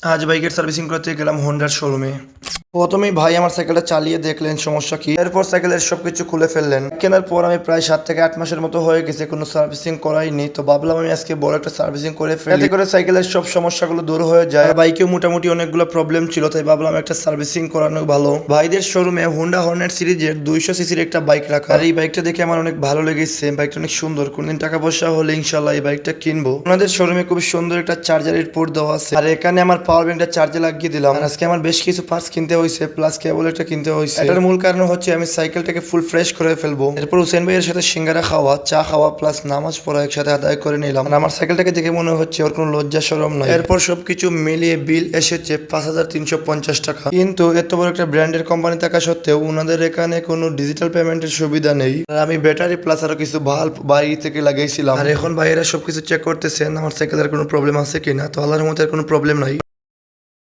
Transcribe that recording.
আজ বাইকের সার্ভিসিং করতে গেলাম হোন্ডার শোরুমে। প্রথমেই ভাই আমার সাইকেলটা চালিয়ে দেখলেন সমস্যা কি, এরপর সাইকেলের সবকিছু খুলে ফেললেন। কেনার পর আমি প্রায় 7 থেকে 8 মাসের মতো হয়ে গেছে, কোনো সার্ভিসিং করাইনি। তো ভাবলাম আমি আজকে বড় একটা সার্ভিসিং করে ফেলি, এতে করে সাইকেলের সব সমস্যাগুলো দূর হয়ে যায়। বাইকেও মোটামুটি অনেকগুলো প্রবলেম ছিল, তাই ভাবলাম একটা সার্ভিসিং করানো ভালো। ভাইদের শোরুমে হোন্ডা হর্নেট সিরিজের 200 সিসির একটা বাইক রাখা, আর এই বাইকটা দেখে আমার অনেক ভালো লেগেছে। বাইকটা অনেক সুন্দর, কোনদিন টাকা পয়সা হলে ইনশাল্লাহ এই বাইকটা কিনবো। ওনাদের শোরুমে খুব সুন্দর একটা চার্জারের পোর্ট দেওয়া আছে, আর এখানে আমার পাওয়ার ব্যাংকটা চার্জে লাগিয়ে দিলাম। আর আজকে আমার বেশ কিছু পার্টস কিনতে হয়েছে, প্লাস কেবল একটা কিনতে হয়েছে। এটার মূল কারণ হচ্ছে আমি সাইকেলটাকে ফুল ফ্রেশ করে ফেলবো। এরপর হুসেন ভাইয়ের সাথে সিঙ্গারা খাওয়া, চা খাওয়া, প্লাস নামাজ পড়া একসাথে আদায় করে নিলাম। আর আমার সাইকেলটাকে দেখে মনে হচ্ছে ওর কোনো লজ্জা শরম নাই। এরপর সবকিছু মিলিয়ে বিল এসেছে 5,350 টাকা। কিন্তু এত বড় একটা ব্র্যান্ডের কোম্পানি থাকা সত্ত্বেও ওনাদের এখানে কোনো ডিজিটাল পেমেন্টের সুবিধা নেই। আর আমি ব্যাটারি প্লাস আরো কিছু বাল্ব বাইরে থেকে লাগাইছিলাম, আর এখন ভাইয়েরা সবকিছু চেক করতেছেন আমার সাইকেলের কোনো প্রবলেম আছে কিনা। তো আল্লাহর মধ্যে কোনো প্রবলেম নাই।